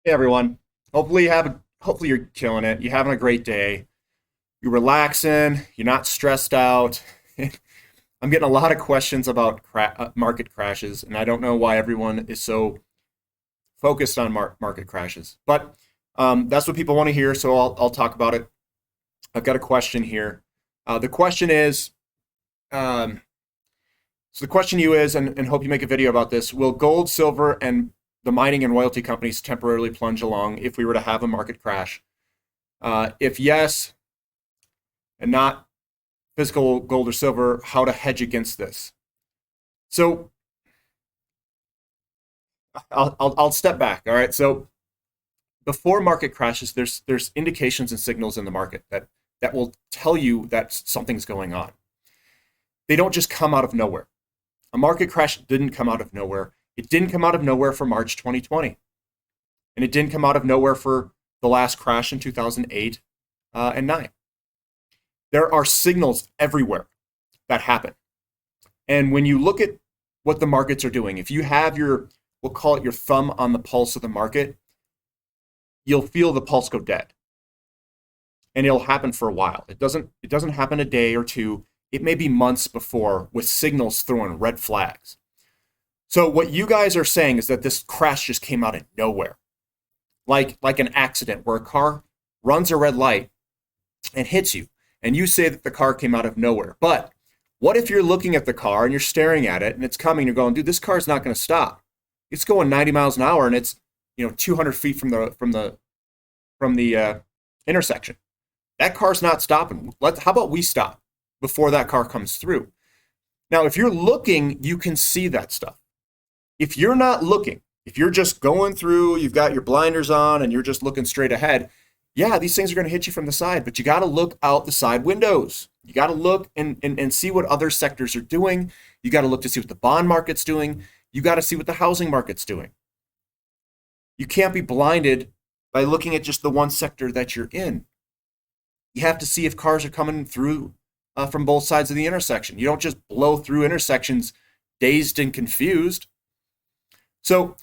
Hey everyone. Hopefully you're killing it. You're having a great day. You're relaxing. You're not stressed out. I'm getting a lot of questions about market crashes, and I don't know why everyone is so focused on market crashes. But that's what people want to hear, so I'll talk about it. I've got a question here. The question is, um, so the question you is, and hope you make a video about this: will gold, silver, and the mining and royalty companies temporarily plunge along if we were to have a market crash? If yes, and not physical gold or silver, how to hedge against this. So I'll step back. All right. So before market crashes, there's indications and signals in the market that will tell you that something's going on. They don't just come out of nowhere. A market crash didn't come out of nowhere. It didn't come out of nowhere for March 2020, and it didn't come out of nowhere for the last crash in 2008 and 9. There are signals everywhere that happen. And when you look at what the markets are doing, if you have we'll call it your thumb on the pulse of the market, you'll feel the pulse go dead. And it'll happen for a while. It doesn't happen a day or two. It may be months before with signals throwing red flags. So what you guys are saying is that this crash just came out of nowhere. Like an accident where a car runs a red light and hits you. And you say that the car came out of nowhere. But what if you're looking at the car and you're staring at it and it's coming, you're going, dude, this car's not going to stop. It's going 90 miles an hour and it's 200 feet from the intersection. That car's not stopping. How about we stop before that car comes through? Now, if you're looking, you can see that stuff. If you're not looking, if you're just going through, you've got your blinders on and you're just looking straight ahead, yeah, these things are going to hit you from the side, but you got to look out the side windows. You got to look and see what other sectors are doing. You got to look to see what the bond market's doing. You got to see what the housing market's doing. You can't be blinded by looking at just the one sector that you're in. You have to see if cars are coming through from both sides of the intersection. You don't just blow through intersections dazed and confused. So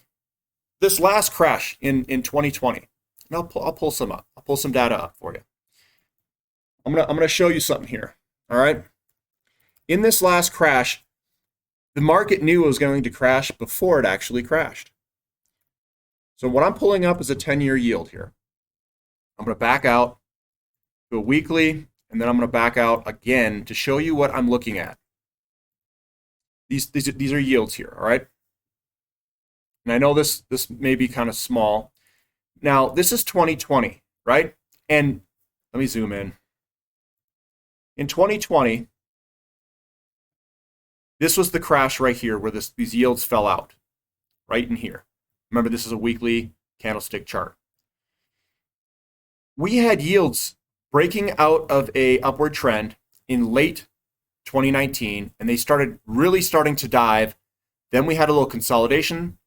this last crash in 2020, and I'll pull some up. I'll pull some data up for you. I'm gonna show you something here. All right. In this last crash, the market knew it was going to crash before it actually crashed. So what I'm pulling up is a 10-year yield here. I'm going to back out to a weekly, and then I'm going to back out again to show you what I'm looking at. These are yields here, all right? And I know this may be kind of small. Now, this is 2020, right? And let me zoom in. In 2020, this was the crash right here where these yields fell out, right in here. Remember, this is a weekly candlestick chart. We had yields breaking out of a upward trend in late 2019, and they really starting to dive. Then we had a little consolidation,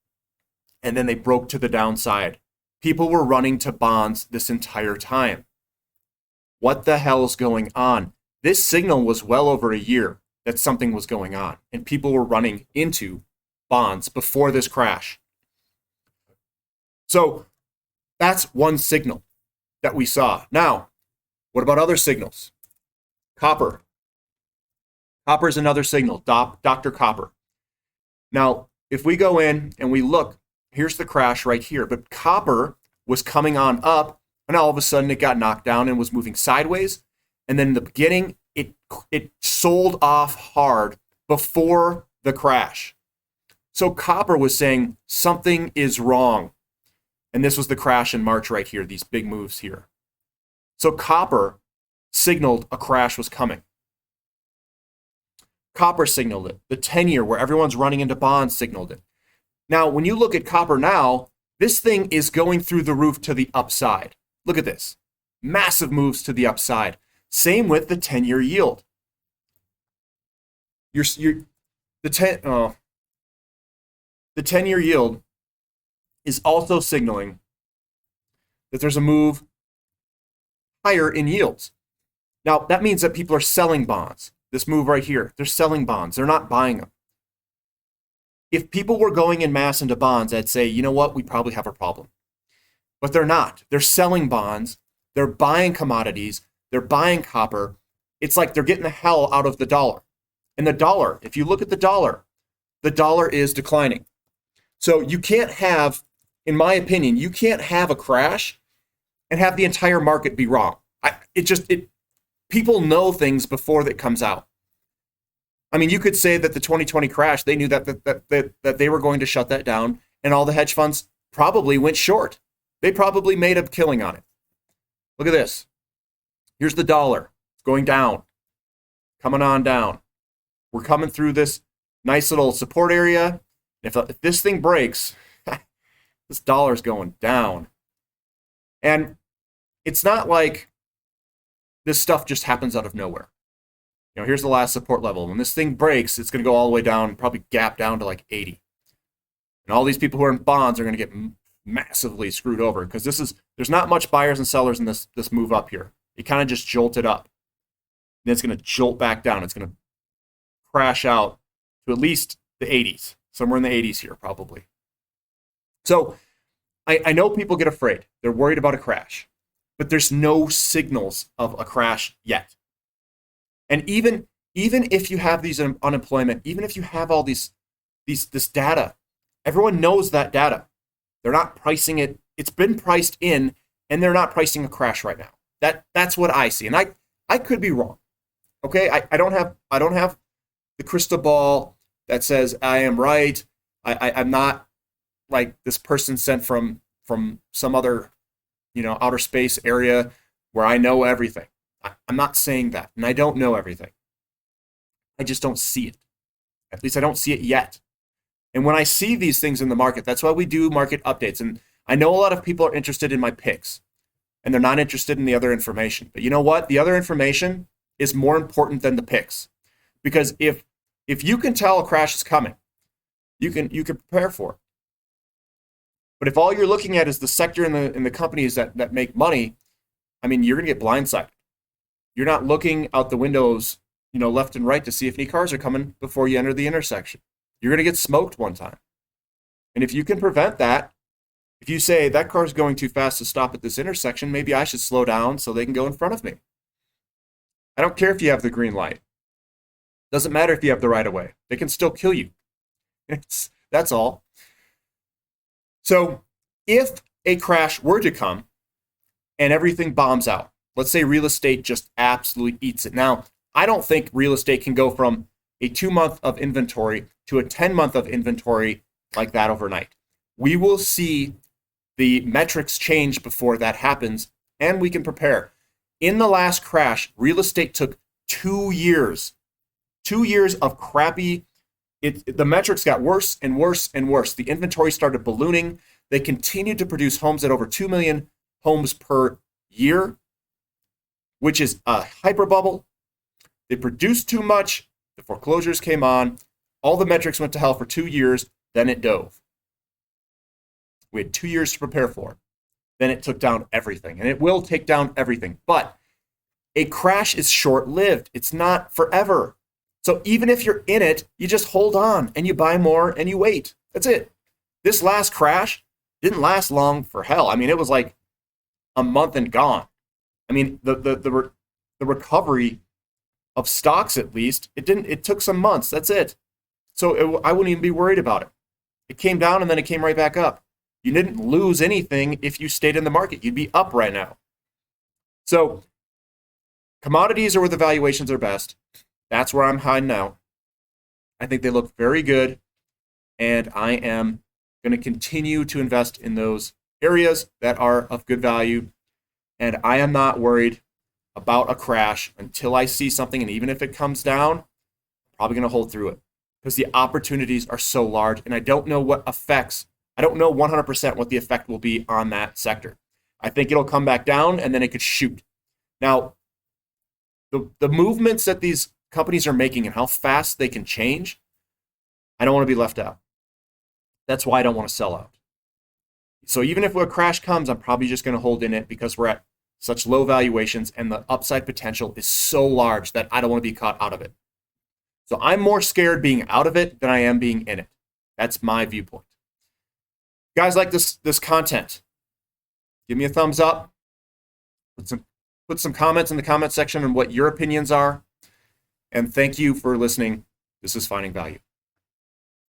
and then they broke to the downside. People were running to bonds this entire time. What the hell is going on? This signal was well over a year that something was going on, and people were running into bonds before this crash. So that's one signal that we saw. Now, what about other signals? Copper. Copper is another signal, Dr. Copper. Now, if we go in and we look, here's the crash right here, but copper was coming on up, and all of a sudden it got knocked down and was moving sideways. And then in the beginning, it sold off hard before the crash. So copper was saying something is wrong. And this was the crash in March right here, these big moves here. So copper signaled a crash was coming. Copper signaled it. The 10-year, where everyone's running into bonds, signaled it. Now, when you look at copper now, this thing is going through the roof to the upside. Look at this. Massive moves to the upside. Same with the 10-year yield. The 10-year yield is also signaling that there's a move higher in yields. Now, that means that people are selling bonds. This move right here, they're selling bonds. They're not buying them. If people were going in mass into bonds, I'd say, you know what, we probably have a problem. but they're not. They're selling bonds. They're buying commodities. They're buying copper. It's like they're getting the hell out of the dollar. And the dollar, if you look at the dollar is declining. So you can't have, in my opinion, you can't have a crash and have the entire market be wrong. People know things before that comes out. I mean, you could say that the 2020 crash, they knew that they were going to shut that down, and all the hedge funds probably went short. They probably made a killing on it. Look at this. Here's the dollar. It's going down, coming on down. We're coming through this nice little support area. If this thing breaks, this dollar's going down. And it's not like this stuff just happens out of nowhere. You know, here's the last support level. When this thing breaks, it's going to go all the way down, probably gap down to like 80. And all these people who are in bonds are going to get massively screwed over because there's not much buyers and sellers in this move up here. It kind of just jolted up. Then it's going to jolt back down. It's going to crash out to at least the 80s, somewhere in the 80s here probably. So I know people get afraid. They're worried about a crash, but there's no signals of a crash yet. And even if you have these unemployment, even if you have all this data, everyone knows that data. They're not pricing it. It's been priced in, and they're not pricing a crash right now. That's what I see, and I could be wrong. Okay, I don't have the crystal ball that says I am right. I'm not like this person sent from some other, outer space area where I know everything. I'm not saying that, and I don't know everything. I just don't see it. At least I don't see it yet. And when I see these things in the market, that's why we do market updates. And I know a lot of people are interested in my picks, and they're not interested in the other information. But you know what? The other information is more important than the picks. Because if you can tell a crash is coming, you can prepare for it. But if all you're looking at is the sector and the companies that make money, I mean, you're going to get blindsided. You're not looking out the windows, left and right to see if any cars are coming before you enter the intersection. You're going to get smoked one time. And if you can prevent that, if you say that car's going too fast to stop at this intersection, maybe I should slow down so they can go in front of me. I don't care if you have the green light. Doesn't matter if you have the right of way. They can still kill you. That's all. So if a crash were to come and everything bombs out, let's say real estate just absolutely eats it. Now, I don't think real estate can go from a 2-month of inventory to a 10-month of inventory like that overnight. We will see the metrics change before that happens, and we can prepare. In the last crash, real estate took 2 years. 2 years of crappy. The metrics got worse and worse and worse. The inventory started ballooning. They continued to produce homes at over 2 million homes per year, which is a hyper bubble. They produced too much. The foreclosures came on. All the metrics went to hell for 2 years. Then it dove. We had 2 years to prepare for it. Then it took down everything. And it will take down everything. But a crash is short-lived. It's not forever. So even if you're in it, you just hold on and you buy more and you wait. That's it. This last crash didn't last long for hell. I mean, it was like a month and gone. I mean, the recovery of stocks, at least, it took some months. That's it. So I wouldn't even be worried about it. It came down and then it came right back up. You didn't lose anything if you stayed in the market. You'd be up right now. So commodities are where the valuations are best. That's where I'm hiding now. I think they look very good, and I am going to continue to invest in those areas that are of good value, and I am not worried about a crash until I see something, and even if it comes down, I'm probably going to hold through it because the opportunities are so large, and I don't know 100% what the effect will be on that sector. I think it'll come back down, and then it could shoot. Now, the movements that these companies are making and how fast they can change, I don't want to be left out. That's why I don't want to sell out. So even if a crash comes, I'm probably just going to hold in it because we're at such low valuations and the upside potential is so large that I don't want to be caught out of it. So I'm more scared being out of it than I am being in it. That's my viewpoint. Guys, like this content, Give me a thumbs up. Put some comments in the comment section on what your opinions are. And thank you for listening. This is Finding Value.